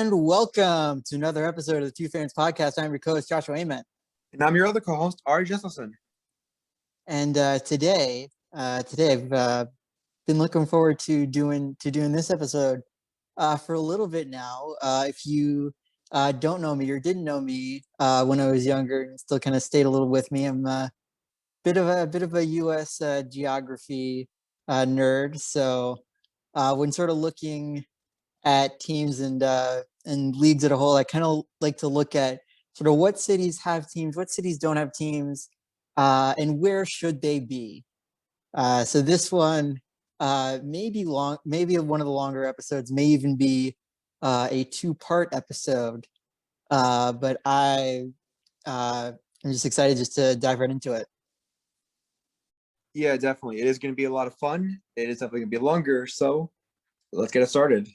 And welcome to another episode of the Two Fans Podcast. I'm your co-host, Joshua Ament. And I'm your other co-host, Ari Jesselson. And today I've been looking forward to doing this episode for a little bit now. If you don't know me or didn't know me when I was younger and still kind of stayed a little with me, I'm a bit of a U.S. Geography nerd. So when sort of looking at teams and leagues as a whole, I kind of like to look at sort of what cities have teams, what cities don't have teams, and where should they be. So this one maybe one of the longer episodes, may even be a two-part episode. But I'm just excited just to dive right into it. Yeah, definitely. It is going to be a lot of fun. It is definitely going to be longer, so let's get it started.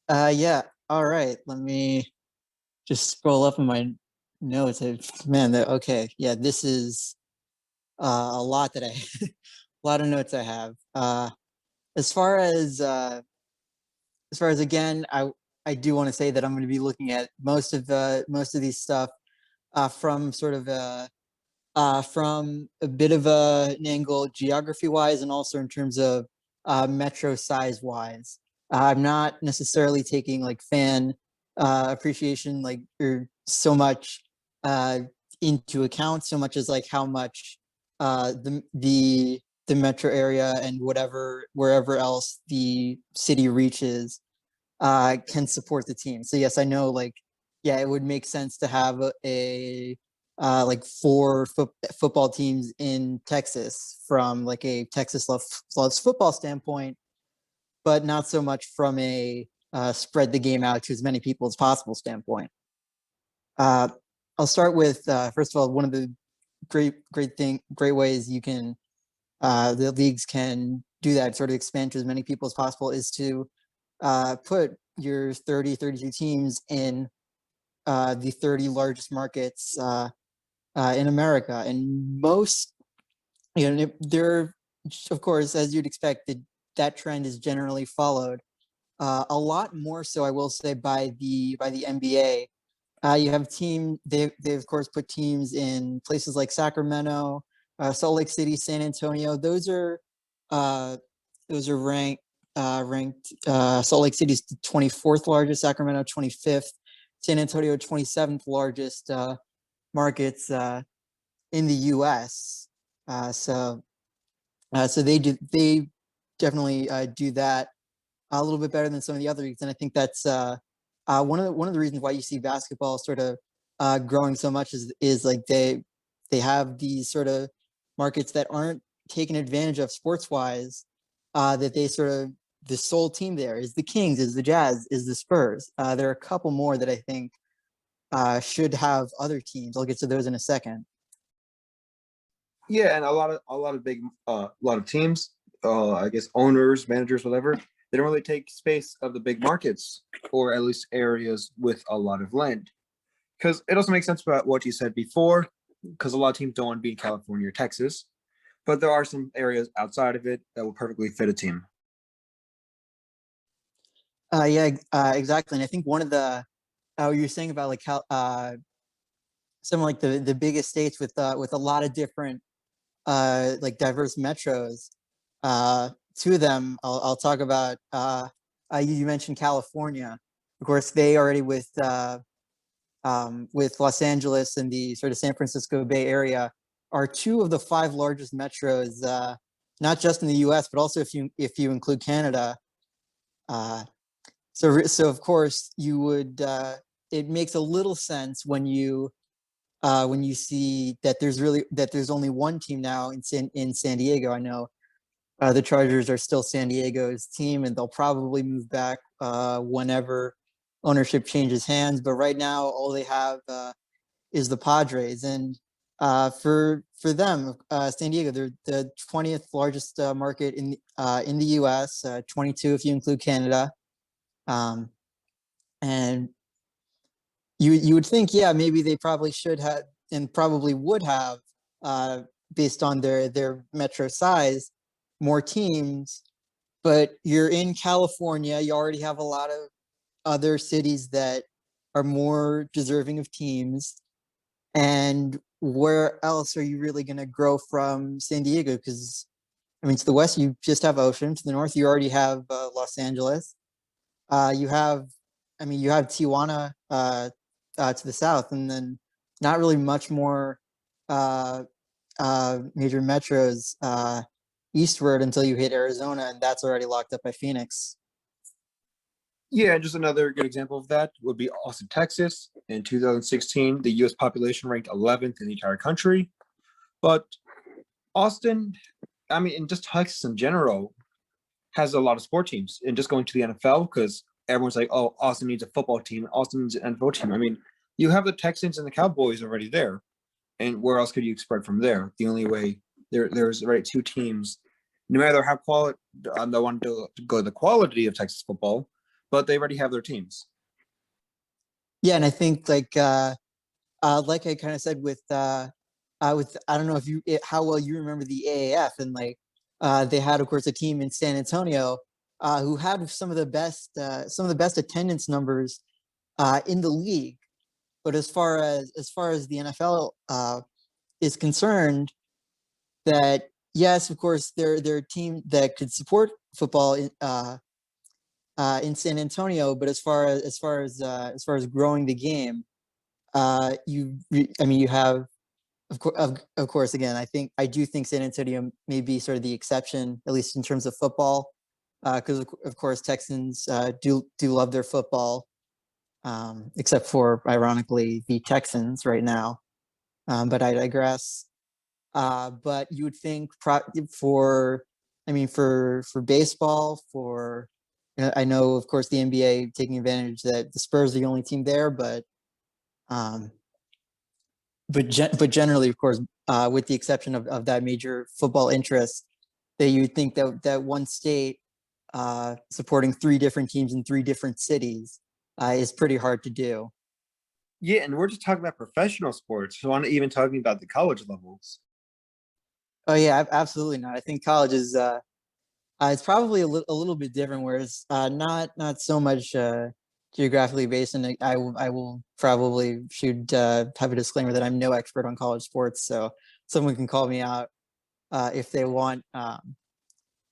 Yeah. All right. Let me just scroll up in my notes. Okay. Yeah, this is a lot that a lot of notes I have. As far as again, I do want to say that I'm going to be looking at most of these stuff from sort of from a bit of an angle geography wise, and also in terms of metro size wise. I'm not necessarily taking like fan appreciation or so much into account, so much as like how much the metro area and wherever else the city reaches can support the team. So yes, I know, like, yeah, it would make sense to have a like four football teams in Texas from like a Texas loves football standpoint, but not so much from a spread the game out to as many people as possible standpoint. I'll start with first of all, one of the great ways you can the leagues can do that, sort of expand to as many people as possible, is to put your 32 teams in the 30 largest markets in America. And most, there, of course, as you'd expect, that trend is generally followed a lot more so, I will say, by the NBA. You have they of course put teams in places like Sacramento, Salt Lake City, San Antonio. Those are ranked. Salt Lake City's the 24th largest, Sacramento 25th, San Antonio 27th largest markets in the U.S. So they definitely do that a little bit better than some of the other leagues, and I think that's one of the reasons why you see basketball sort of growing so much is like they have these sort of markets that aren't taken advantage of sports wise. That they sort of, the sole team there is the Kings, is the Jazz, is the Spurs. There are a couple more that I think should have other teams. I'll get to those in a second. Yeah, and a lot of teams, I guess owners, managers, whatever, they don't really take space of the big markets, or at least areas with a lot of land. Because it also makes sense about what you said before, because a lot of teams don't want to be in California or Texas, but there are some areas outside of it that will perfectly fit a team. Yeah, exactly. And I think one of the you're saying about like how some like the biggest states with a lot of different like diverse metros. Two of them I'll talk about. You mentioned California. Of course, they already with Los Angeles and the sort of San Francisco Bay Area are two of the five largest metros, not just in the U.S. but also if you include Canada. So of course you would. It makes a little sense when you see that there's only one team now in San Diego. I know the Chargers are still San Diego's team, and they'll probably move back whenever ownership changes hands. But right now, all they have is the Padres, and for them, San Diego, they're the 20th largest market in the U.S., 22 if you include Canada, and you would think, yeah, maybe they probably should have and probably would have, based on their metro size, more teams. But you're in California, you already have a lot of other cities that are more deserving of teams? And where else are you really going to grow from San Diego? Because I mean, to the west, you just have ocean. To the north, you already have Los Angeles. You have, I mean, you have Tijuana to the south, and then not really much more uh, major metros eastward until you hit Arizona, and that's already locked up by Phoenix. Yeah, just another good example of that would be Austin, Texas. In 2016, the US population ranked 11th in the entire country. But Austin, I mean, and just Texas in general, has a lot of sport teams. And just going to the NFL, because everyone's like, oh, Austin needs a football team. Austin needs an NFL team. I mean, you have the Texans and the Cowboys already there. And where else could you spread from there? The only way there's already two teams, no matter how quality, I don't want to go the quality of Texas football, but they already have their teams. Yeah, and I think like I kind of said with I don't know if how well you remember the AAF, and like they had of course a team in San Antonio who had some of the best attendance numbers in the league. But as far as the NFL is concerned, that yes, of course, they're a team that could support football in San Antonio. But as far as growing the game, I mean, you have of course, again, I do think San Antonio may be sort of the exception, at least in terms of football, because of course Texans do love their football, except for ironically the Texans right now. But I digress. But you would think for, I mean, for baseball, for I know of course the NBA taking advantage that the Spurs are the only team there, um, but generally, of course, with the exception of that major football interest, that you would think that one state supporting three different teams in three different cities is pretty hard to do. Yeah, and we're just talking about professional sports. So I'm not even talking about the college levels. Oh yeah, absolutely not. I think college is it's probably a little bit different, whereas not so much geographically based. And I will probably should have a disclaimer that I'm no expert on college sports, so someone can call me out if they want.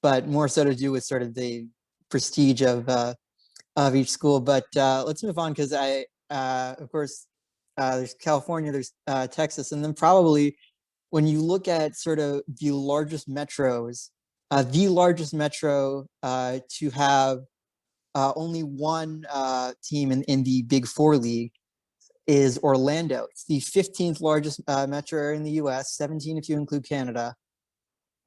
But more so to do with sort of the prestige of each school. But let's move on, because of course there's California, there's Texas, and then probably when you look at sort of the largest metros, the largest metro to have only one team in the Big Four league is Orlando. It's the 15th largest metro area in the US, 17 if you include Canada.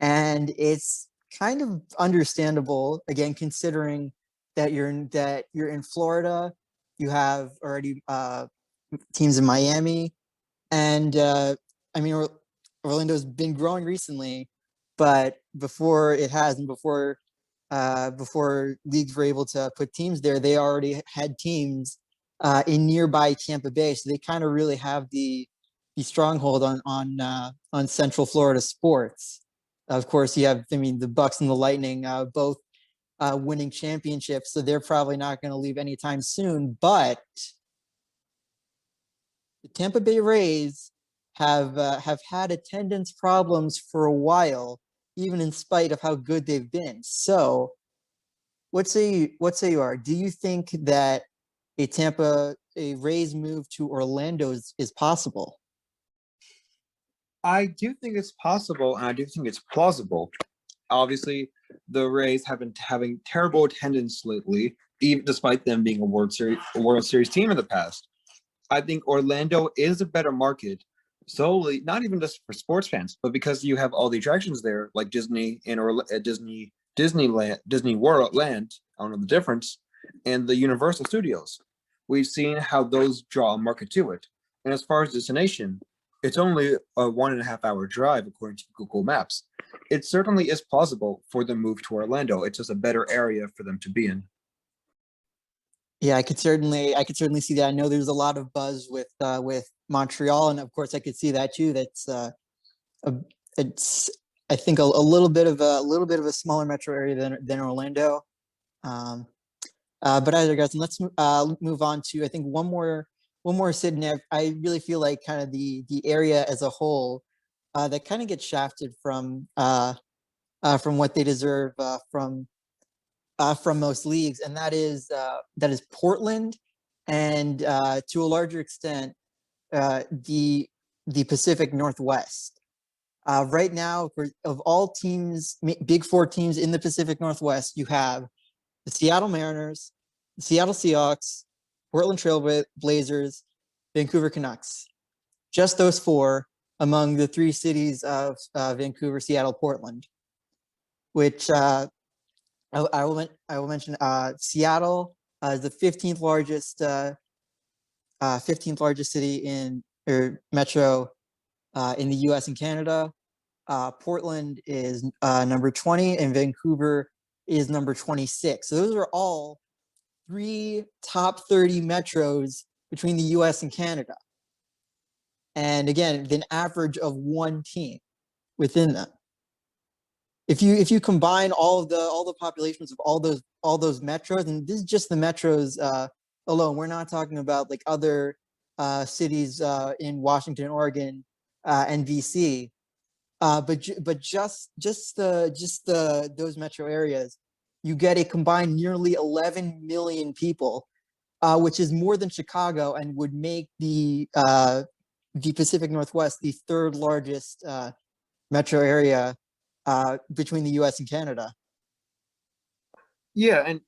And it's kind of understandable, again, considering that you're in Florida, you have already teams in Miami, and I mean, Orlando's been growing recently, but before it has, and before leagues were able to put teams there, they already had teams in nearby Tampa Bay, so they kind of really have the stronghold on Central Florida sports. Of course, you have, I mean, the Bucks and the Lightning both winning championships, so they're probably not going to leave anytime soon. But the Tampa Bay Rays have had attendance problems for a while, even in spite of how good they've been. So, what say you are? Do you think that a Rays move to Orlando is possible? I do think it's possible, and I do think it's plausible. Obviously, the Rays have been having terrible attendance lately, even despite them being a World Series team in the past. I think Orlando is a better market, solely not even just for sports fans, but because you have all the attractions there, like Disney and Disneyland, Disney World Land. I don't know the difference, and the Universal Studios. We've seen how those draw a market to it. And as far as destination, it's only a 1.5 hour drive according to Google Maps. It certainly is plausible for the move to Orlando. It's just a better area for them to be in. Yeah, I could certainly see that. I know there's a lot of buzz with Montreal, and of course I could see that too. That's a, it's I think a little bit of a smaller metro area than Orlando. Um, But I digress. And let's move on to, I think, one more city. And I really feel like kind of the area as a whole that kind of gets shafted from what they deserve from most leagues, and that is Portland, and to a larger extent, the Pacific Northwest. Right now, of all teams, Big Four teams in the Pacific Northwest, you have the Seattle Mariners, the Seattle Seahawks, Portland Trail Blazers, Vancouver Canucks. Just those four among the three cities of Vancouver, Seattle, Portland. Which I will mention. Seattle is the 15th largest city in or metro in the U.S. and Canada. Portland is number 20, and Vancouver is number 26. So those are all three top 30 metros between the U.S. and Canada. And again, an average of one team within them. If you combine all the populations of all those metros, and this is just the metros alone, we're not talking about like other cities in Washington, Oregon, and DC, but just those metro areas, you get a combined nearly 11 million people, which is more than Chicago, and would make the Pacific Northwest the third largest metro area between the U.S. and Canada. Yeah, and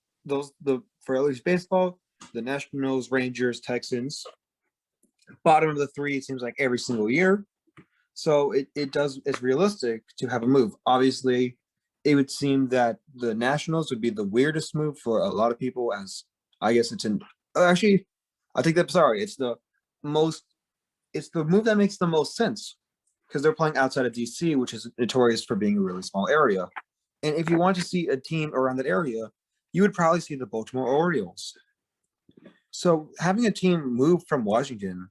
for at least baseball, the Nationals, Rangers, Texans, bottom of the three, it seems like every single year. So it's realistic to have a move. Obviously, it would seem that the Nationals would be the weirdest move for a lot of people, as I guess it's actually, I think that, sorry, it's the move that makes the most sense, because they're playing outside of DC, which is notorious for being a really small area. And if you want to see a team around that area, you would probably see the Baltimore Orioles. So having a team move from Washington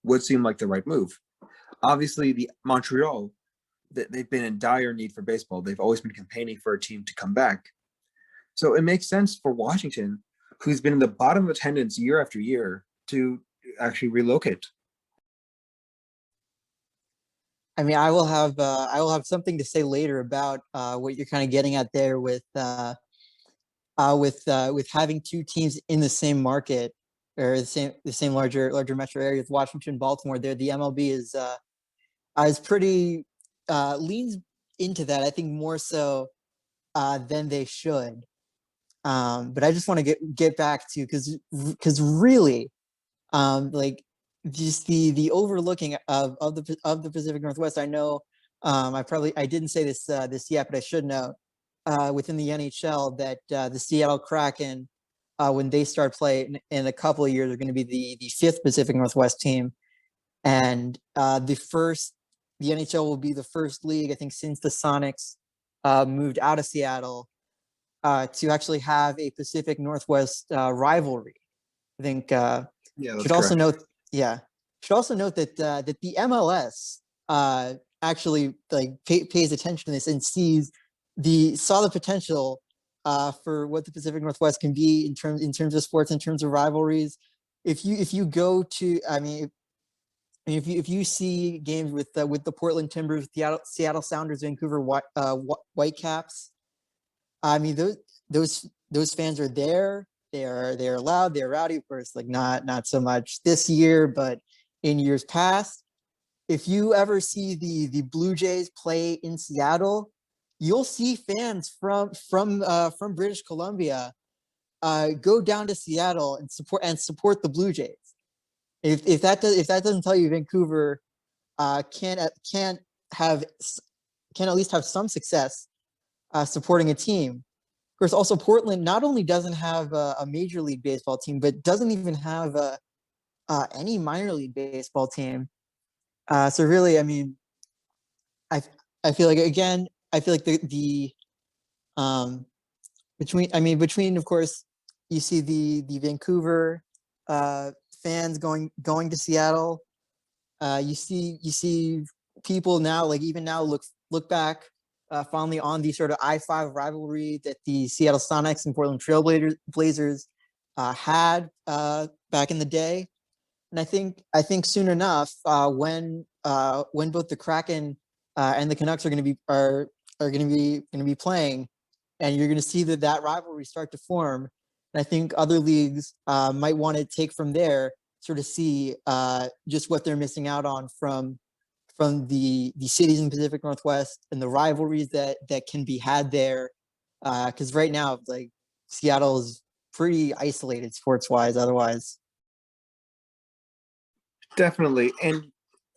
would seem like the right move. Obviously, the Montreal, they've been in dire need for baseball. They've always been campaigning for a team to come back. So it makes sense for Washington, who's been in the bottom of attendance year after year, to actually relocate. I mean, I will have something to say later about what you're kind of getting at there with having two teams in the same market, or the same larger metro area with Washington, Baltimore. There, the MLB is pretty leans into that. I think more so than they should. But I just want to get back to, because really, like, just the overlooking of the Pacific Northwest. I know I didn't say this yet, but I should note within the NHL that the Seattle Kraken, when they start play in a couple of years, are going to be the fifth Pacific Northwest team, and the NHL will be the first league, I think, since the Sonics moved out of Seattle to actually have a Pacific Northwest rivalry. I think Yeah, that's should also correct. note, yeah, should also note that that the MLS actually like pays attention to this and saw the potential for what the Pacific Northwest can be in terms of sports, in terms of rivalries. If you go to, I mean, if you see games with the Portland Timbers, Seattle Sounders, Vancouver Whitecaps, I mean, those fans are there. They're loud. They're rowdy. Of course, like not so much this year, but in years past. If you ever see the Blue Jays play in Seattle, you'll see fans from British Columbia go down to Seattle and support the Blue Jays. If that doesn't tell you Vancouver can at least have some success supporting a team. Of course, also Portland not only doesn't have a major league baseball team, but doesn't even have any minor league baseball team. So really, I mean, I I feel like, again, I feel like the between, of course, you see the Vancouver fans going to Seattle. You see people now, like, even now, look back fondly on the sort of I-5 rivalry that the Seattle Sonics and Portland Trail Blazers had back in the day. And I think soon enough, when both the Kraken and the Canucks are going to be playing, and you're going to see that rivalry start to form. And I think other leagues might want to take from there, sort of see just what they're missing out on from the cities in the Pacific Northwest and the rivalries that can be had there. Because right now, like Seattle is pretty isolated sports wise. Otherwise, Definitely. And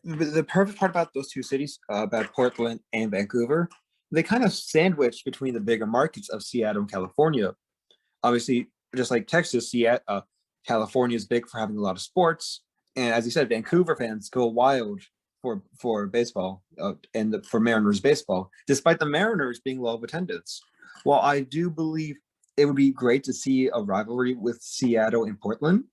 the perfect part about those two cities, about Portland and Vancouver, they kind of sandwich between the bigger markets of Seattle and California. Obviously, just like Texas, California is big for having a lot of sports, and as you said, Vancouver fans go wild for baseball for Mariners baseball, despite the Mariners being low of attendance. While I do believe it would be great to see a rivalry with Seattle and Portland,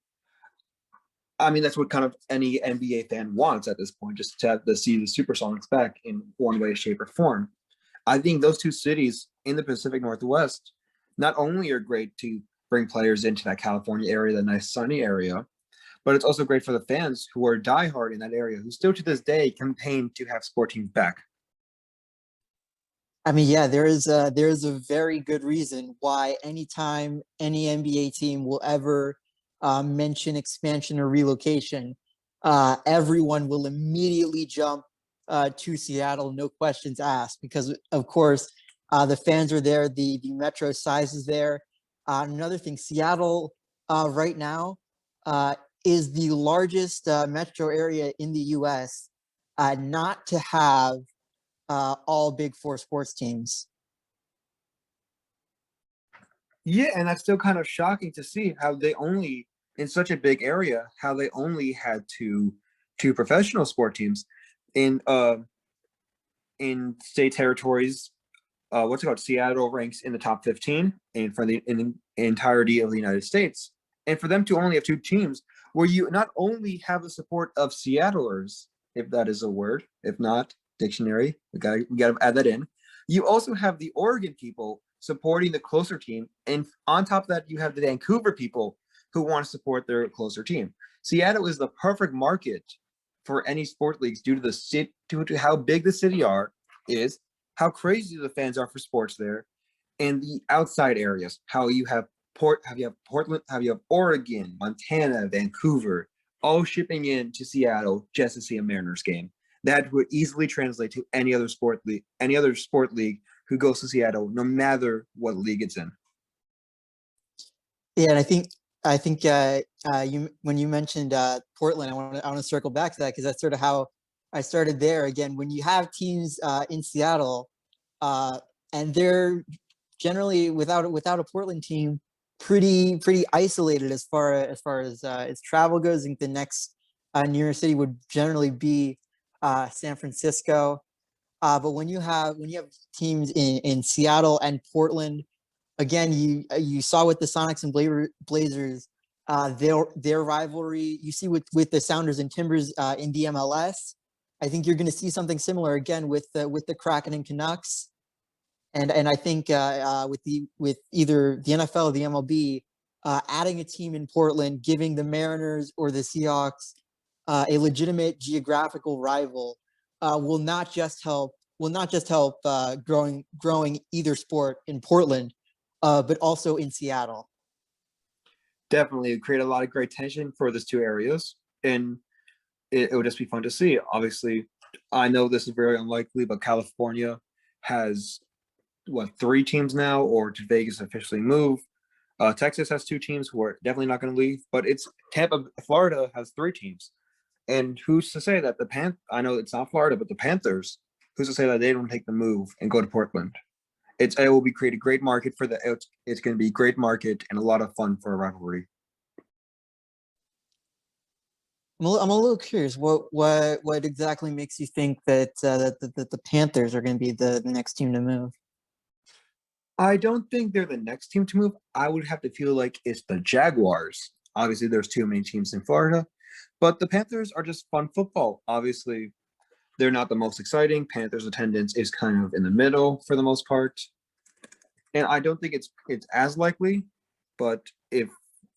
I mean that's what kind of any NBA fan wants at this point, just to have to see the Supersonics back in one way, shape, or form. I think those two cities in the Pacific Northwest not only are great to bring players into that California area, the nice sunny area, but it's also great for the fans who are diehard in that area, who still to this day campaign to have sport teams back. I mean, yeah, there is a very good reason why anytime any NBA team will ever mention expansion or relocation, everyone will immediately jump to Seattle, no questions asked, because of course the fans are there, the metro size is there. Another thing, Seattle right now uh, is the largest metro area in the U.S. Not to have all Big Four sports teams. Yeah, and that's still kind of shocking to see how they only in such a big area, how they only had two professional sport teams in in state territories. What's it called? Seattle ranks in the top 15 and for the in the entirety of the United States. And for them to only have two teams, where you not only have the support of Seattlers, if that is a word, if not dictionary, we gotta add that in. You also have the Oregon people supporting the closer team, and on top of that, you have the Vancouver people who want to support their closer team. Seattle is the perfect market for any sport leagues due to the city, due to how big the city is, how crazy the fans are for sports there, and the outside areas, how you have Portland, how you have Oregon, Montana, Vancouver, all shipping in to Seattle just to see a Mariners game. That would easily translate to any other sport league who goes to Seattle, no matter what league it's in. Yeah, and I think you when you mentioned Portland, I want to circle back to that because that's sort of how I started there. Again, when you have teams in Seattle, uh, and they're generally without a Portland team, pretty isolated as travel goes. I think the next nearest city would generally be San Francisco. But when you have teams in Seattle and Portland, again, you saw with the Sonics and Blazers, their rivalry. You see with the Sounders and Timbers in the MLS. I think you're going to see something similar again with the Kraken and Canucks, and I think with either the NFL or the MLB, adding a team in Portland, giving the Mariners or the Seahawks a legitimate geographical rival will not just help growing either sport in Portland, but also in Seattle. Definitely create a lot of great tension for those two areas, and it would just be fun to see. Obviously, I know this is very unlikely, but California has what, three teams now, or did Vegas officially move? Texas has two teams who are definitely not going to leave, but it's Tampa. Florida has three teams, and who's to say that I know it's not Florida, but the Panthers. Who's to say that they don't take the move and go to Portland? It will be create a great market for it's going to be a great market and a lot of fun for a rivalry. I'm a little curious. What exactly makes you think that the Panthers are going to be the next team to move? I don't think they're the next team to move. I would have to feel like it's the Jaguars. Obviously, there's too many teams in Florida, but the Panthers are just fun football. Obviously, they're not the most exciting. Panthers attendance is kind of in the middle for the most part, and I don't think it's as likely. But if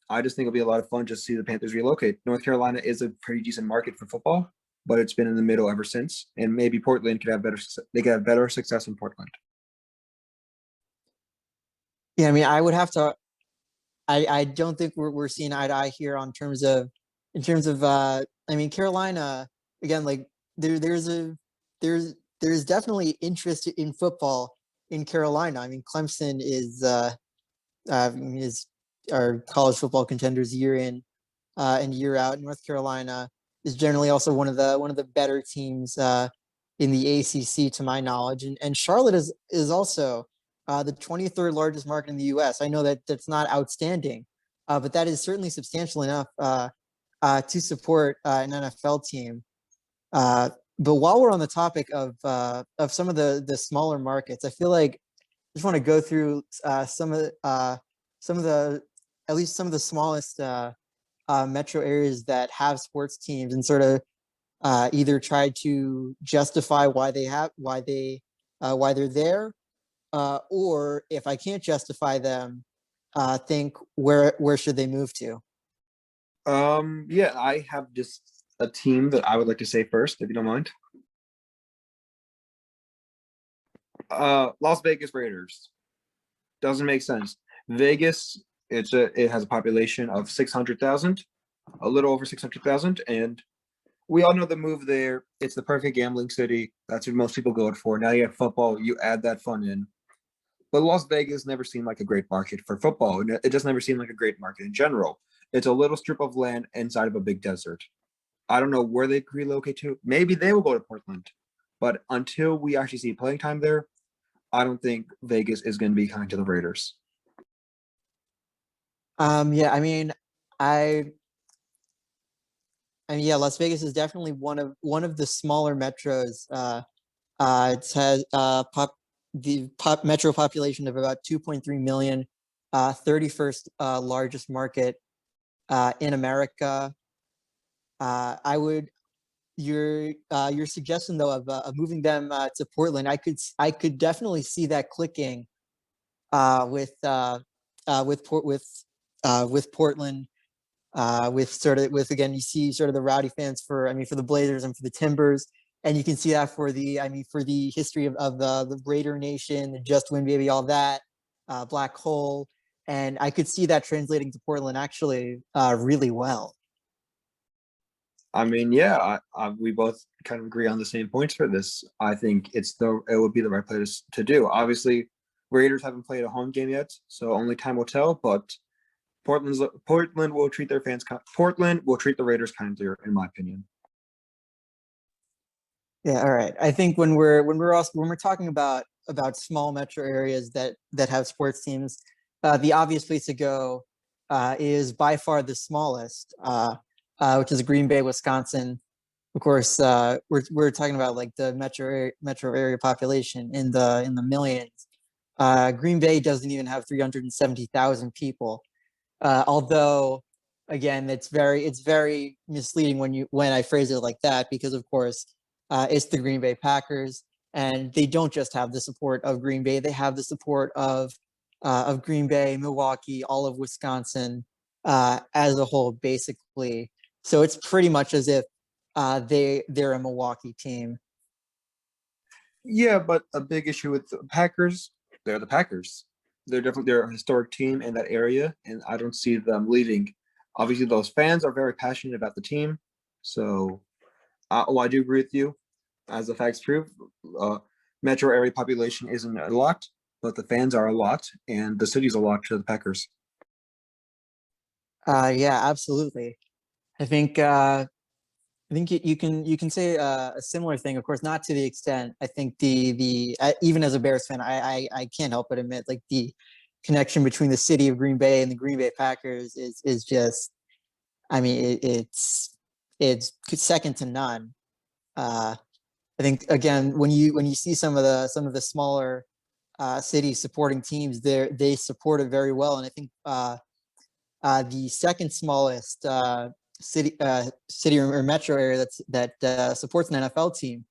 I just think it'll be a lot of fun just to see the Panthers relocate. North Carolina is a pretty decent market for football, but it's been in the middle ever since. And maybe Portland could have better. They could have better success in Portland. Yeah, I mean, I would have to. I don't think we're seeing eye to eye here on terms of in terms of I mean Carolina again like there's there's definitely interest in football in Carolina. I mean Clemson is our college football contenders year in and year out. North Carolina is generally also one of the better teams in the ACC to my knowledge, and Charlotte is also the 23rd largest market in the U.S. I know that that's not outstanding, but that is certainly substantial enough to support an NFL team. But while we're on the topic of some of the smaller markets, I feel like I just want to go through some of the at least some of the smallest metro areas that have sports teams and sort of either try to justify why they're there, or if I can't justify them, think where should they move to? Yeah, I have just a team that I would like to say first, if you don't mind. Las Vegas Raiders. Doesn't make sense. Vegas, it has a population of 600,000, a little over 600,000, and we all know the move there. It's the perfect gambling city. That's what most people go it for. Now you have football, you add that fun in. But Las Vegas never seemed like a great market for football. It just never seemed like a great market in general. It's a little strip of land inside of a big desert. I don't know where they could relocate to. Maybe they will go to Portland. But until we actually see playing time there, I don't think Vegas is going to be kind to the Raiders. Yeah, I I mean, yeah, Las Vegas is definitely one of the smaller metros. It has the metro population of about 2.3 million, 31st largest market in America. I would your suggestion though of moving them to Portland, I could definitely see that clicking with with Portland, with sort of with again you see sort of the rowdy fans for for the Blazers and for the Timbers, and you can see that for the for the history of the Raider Nation, the Just Win Baby, all that, Black Hole, and I could see that translating to Portland actually really well. I mean, yeah, we both kind of agree on the same points for this. I think it would be the right place to do. Obviously, Raiders haven't played a home game yet, so only time will tell. But Portland will treat their fans. Portland will treat the Raiders kinder, in my opinion. Yeah, all right. I think when we're talking about small metro areas that have sports teams, the obvious place to go is by far the smallest, which is Green Bay, Wisconsin. Of course, we're talking about like the metro area population in the millions. Green Bay doesn't even have 370,000 people. Although, again, it's very misleading when I phrase it like that, because of course it's the Green Bay Packers, and they don't just have the support of Green Bay; they have the support of Green Bay, Milwaukee, all of Wisconsin as a whole, basically. So it's pretty much as if they're a Milwaukee team. Yeah, but a big issue with the Packers, they're the Packers. They're a historic team in that area, and I don't see them leaving. Obviously, those fans are very passionate about the team, so I do agree with you. As the facts prove, uh, metro area population isn't a lot, but the fans are a lot, and the city's a lot to the Packers. Yeah, absolutely. I think you can say a similar thing. Of course, not to the extent. I think the even as a Bears fan, I can't help but admit like the connection between the city of Green Bay and the Green Bay Packers is just. It's second to none. Uh, I think again when you see some of the smaller cities supporting teams, they support it very well, and I think the second smallest city or metro area that supports an NFL team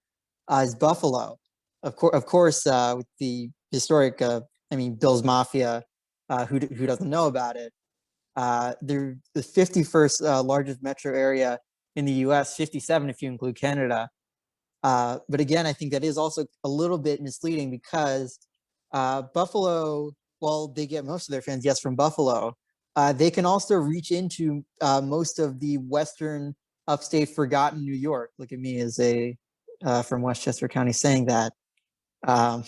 is Buffalo. Of course, with the historic, Bills Mafia. Who doesn't know about it? They're the 51st largest metro area in the U.S., 57 if you include Canada. But again, I think that is also a little bit misleading because Buffalo, while they get most of their fans, yes, from Buffalo, they can also reach into most of the Western upstate forgotten New York. Look at me as a from Westchester County saying that. Um,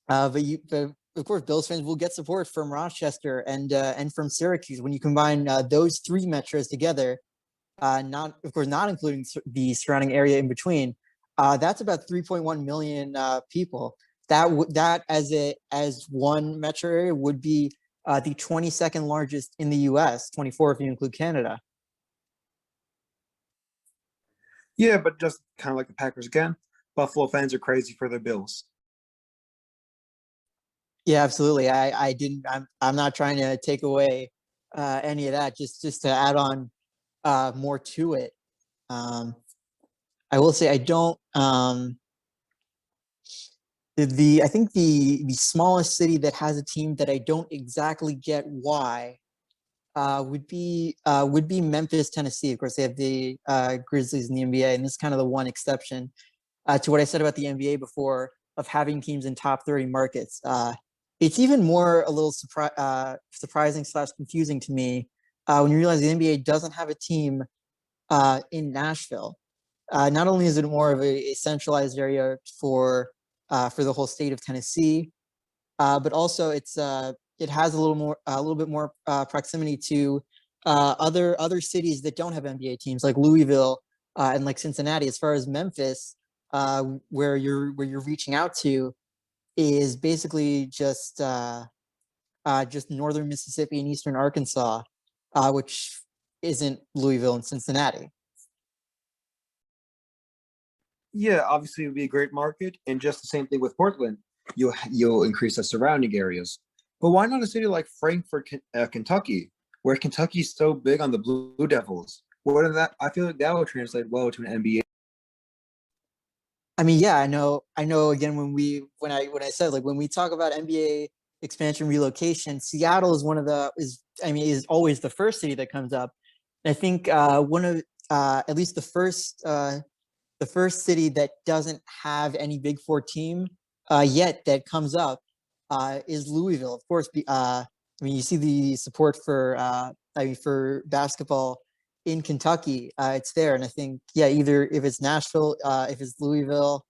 but of course, Bills fans will get support from Rochester and from Syracuse when you combine those three metros together. Not of course not including the surrounding area in between. That's about 3.1 million people. That as one metro area would be the 22nd largest in the U.S., 24 if you include Canada. Yeah, but just kind of like the Packers again, Buffalo fans are crazy for their Bills. Yeah, absolutely. I didn't. I'm not trying to take away any of that. Just to add on more to it. Um, I will say I don't. I think the smallest city that has a team that I don't exactly get why would be Memphis, Tennessee. Of course, they have the Grizzlies in the NBA, and this is kind of the one exception to what I said about the NBA before of having teams in top 30 markets. It's even more a little surprising slash confusing to me when you realize the NBA doesn't have a team in Nashville. Not only is it more of a centralized area for the whole state of Tennessee, but also it has a little bit more proximity to other cities that don't have NBA teams like Louisville and like Cincinnati. As far as Memphis, where you're reaching out to is basically just northern Mississippi and eastern Arkansas, which isn't Louisville and Cincinnati. Yeah, obviously it would be a great market, and just the same thing with Portland. You'll increase the surrounding areas, but why not a city like Frankfort, Kentucky, where Kentucky's so big on the Blue Devils? What are that? I feel like that would translate well to an NBA. I mean, yeah, I know. I know. Again, when I said like when we talk about NBA expansion relocation, Seattle is one of the is always the first city that comes up. And I think one of at least the first city that doesn't have any Big Four team yet that comes up is Louisville. Of course, I mean you see the support for for basketball in Kentucky, it's there, and I think yeah, either if it's Nashville, if it's Louisville,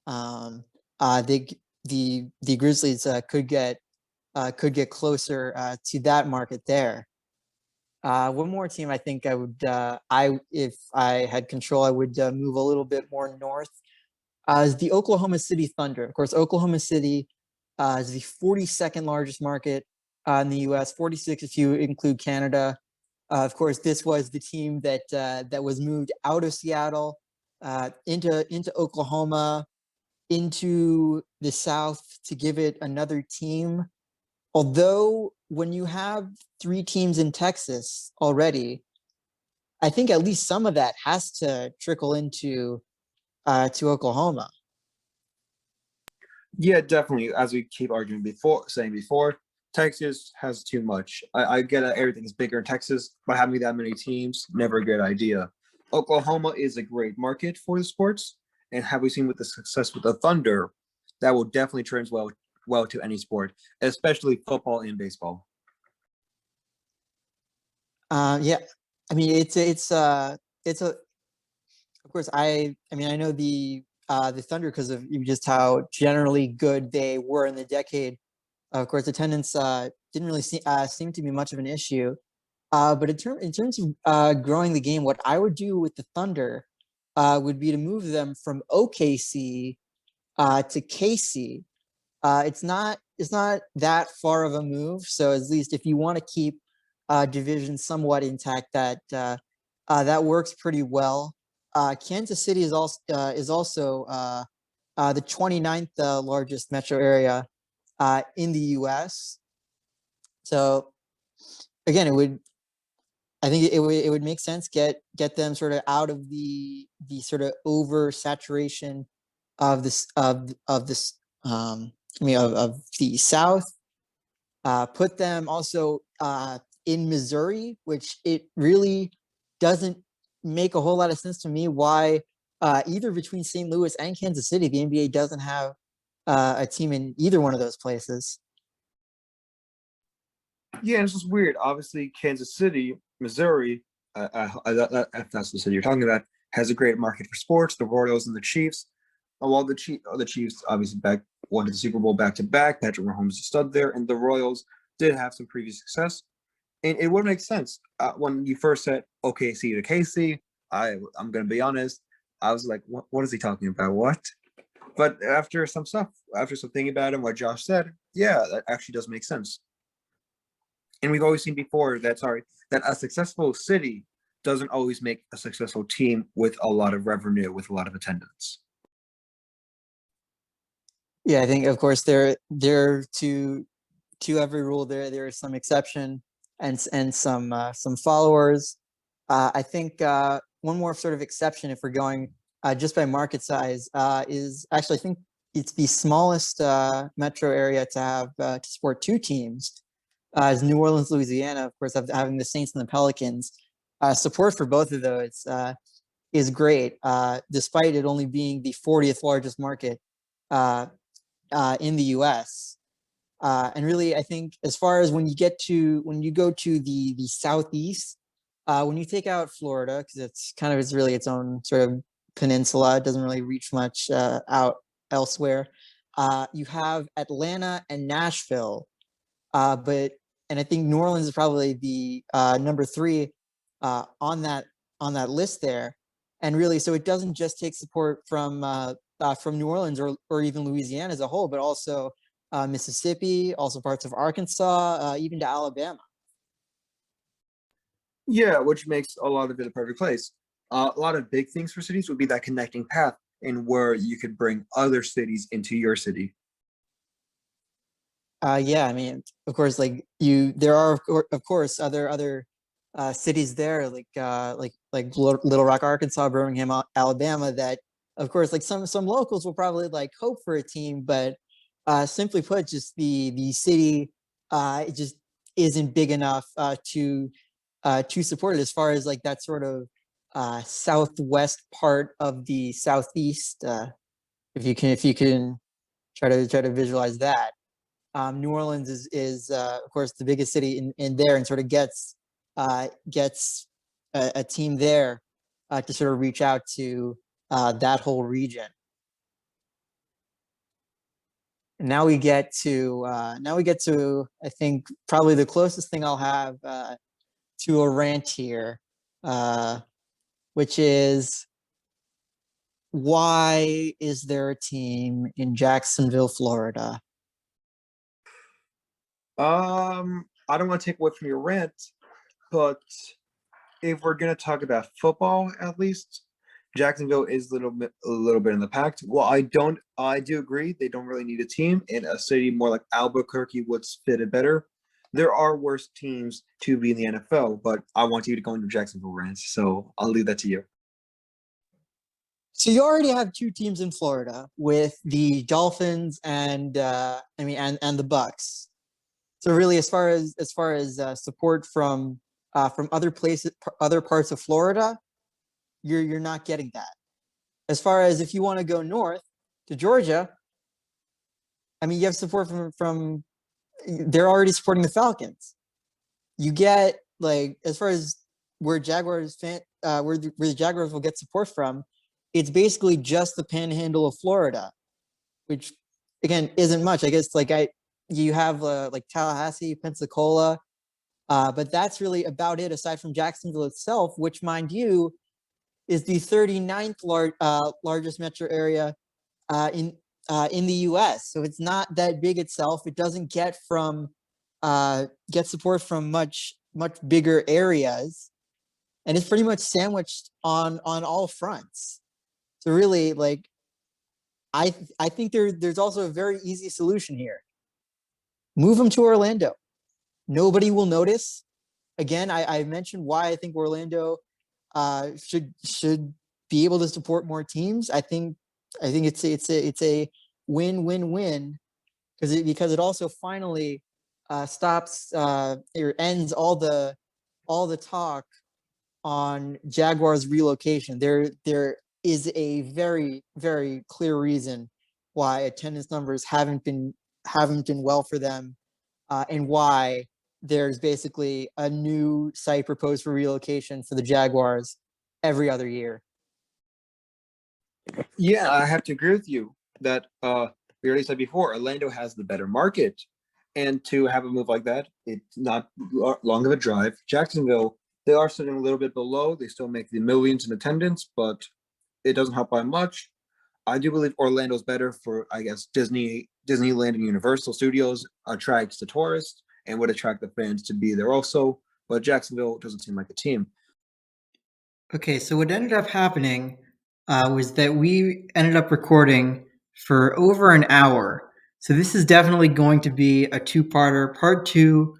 um, they the Grizzlies could get closer to that market there. One more team I think I would I if I had control I would move a little bit more north is the Oklahoma City Thunder. Of course, Oklahoma City is the 42nd largest market in the U.S., 46 if you include Canada. Of course, this was the team that was moved out of Seattle into Oklahoma, into the South to give it another team. Although when you have three teams in Texas already, I think at least some of that has to trickle into to Oklahoma. Yeah, definitely. As we keep arguing saying before, Texas has too much. I get that everything's bigger in Texas, but having that many teams, never a good idea. Oklahoma is a great market for the sports, and have we seen with the success with the Thunder, that will definitely well to any sport, especially football and baseball. Yeah, I mean it's a of course I mean I know the Thunder because of just how generally good they were in the decade. Of course, attendance didn't really seem to be much of an issue. But in terms of growing the game, what I would do with the Thunder would be to move them from OKC to KC. It's not that far of a move. So at least if you want to keep division somewhat intact, that works pretty well. Kansas City is also the 29th largest metro area in the U.S. So again, I think it would make sense get them sort of out of the sort of oversaturation of this of this I mean of the South Put them also in Missouri, which it really doesn't make a whole lot of sense to me why either between St. Louis and Kansas City, the NBA doesn't have a team in either one of those places. Yeah, it's just weird. Obviously, Kansas City, Missouri, if that's the city you're talking about, has a great market for sports. The Royals and the Chiefs. While the Chiefs obviously won the Super Bowl back to back. Patrick Mahomes is a stud there, and the Royals did have some previous success. And it would make sense when you first said OKC to KC. I'm gonna be honest. I was like, what is he talking about? What? But after some thinking about it, and what Josh said, yeah, that actually does make sense. And we've always seen before that a successful city doesn't always make a successful team with a lot of revenue, with a lot of attendance. Yeah, I think of course there to every rule there is some exception and some followers. I think one more sort of exception, if we're going just by market size, is actually I think it's the smallest metro area to have to support two teams. Is New Orleans, Louisiana, of course, having the Saints and the Pelicans. Support for both of those is great, despite it only being the 40th largest market in the U.S. And really, I think as far as when you go to the Southeast, when you take out Florida, because it's really its own sort of peninsula, it doesn't really reach much out elsewhere. You have Atlanta and Nashville, and I think New Orleans is probably the number 3 on that list there. And really, so it doesn't just take support from New Orleans or even Louisiana as a whole, but also Mississippi, also parts of Arkansas, even to Alabama. Yeah, which makes a lot of it a perfect place. A lot of big things for cities would be that connecting path and where you could bring other cities into your city. Yeah, I mean, of course, there are of course other cities there, like Little Rock, Arkansas, Birmingham, Alabama, that of course, like some locals will probably like hope for a team, but simply put, just the city it just isn't big enough to support it as far as like that sort of southwest part of the southeast. If you can try to visualize that. New Orleans is of course the biggest city in there, and sort of gets a team there to sort of reach out to that whole region. And now we get to I think probably the closest thing I'll have to a rant here, which is, why is there a team in Jacksonville, Florida? I don't want to take away from your rant, but if we're gonna talk about football, at least Jacksonville is a little bit in the pack. Well, I do agree they don't really need a team, in a city more like Albuquerque would fit it better. There are worse teams to be in the NFL, but I want you to go into Jacksonville rant, so I'll leave that to you. So you already have two teams in Florida with the Dolphins and and the Bucks. So really, as far as support from other places, other parts of Florida, you're not getting that. As far as if you want to go north to Georgia, I mean, you have support from they're already supporting the Falcons. You get, like, as far as where where the Jaguars will get support from, it's basically just the panhandle of Florida, which again isn't much. I guess you have like Tallahassee, Pensacola, but that's really about it, aside from Jacksonville itself, which, mind you, is the 39th largest metro area in the U.S. So it's not that big itself. It doesn't get support from much bigger areas, and it's pretty much sandwiched on all fronts. So really, like, I think there's also a very easy solution here. Move them to Orlando. Nobody will notice. Again, I mentioned why I think Orlando should be able to support more teams. I think it's a win-win-win, because it also finally stops or ends all the talk on Jaguars relocation. There is a very, very clear reason why attendance numbers haven't been well for them, and why there's basically a new site proposed for relocation for the Jaguars every other year. Yeah, I have to agree with you that we already said before, Orlando has the better market, and to have a move like that, it's not long of a drive. Jacksonville, they are sitting a little bit below. They still make the millions in attendance, but it doesn't help by much. I do believe Orlando's better for, I guess, Disneyland and Universal Studios attracts the tourists and would attract the fans to be there also. But Jacksonville doesn't seem like a team. Okay, so what ended up happening was that we ended up recording for over an hour. So this is definitely going to be a two-parter. Part 2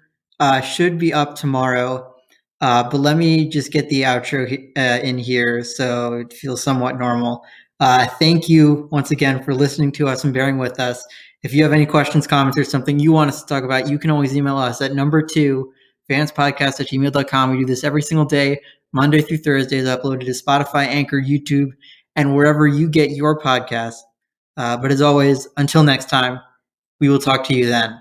should be up tomorrow. But let me just get the outro in here so it feels somewhat normal. Thank you once again for listening to us and bearing with us. If you have any questions, comments, or something you want us to talk about, you can always email us at number 2 fanspodcast@gmail.com. We do this every single day, Monday through Thursdays, uploaded to Spotify, Anchor, YouTube, and wherever you get your podcasts. But as always, until next time, we will talk to you then.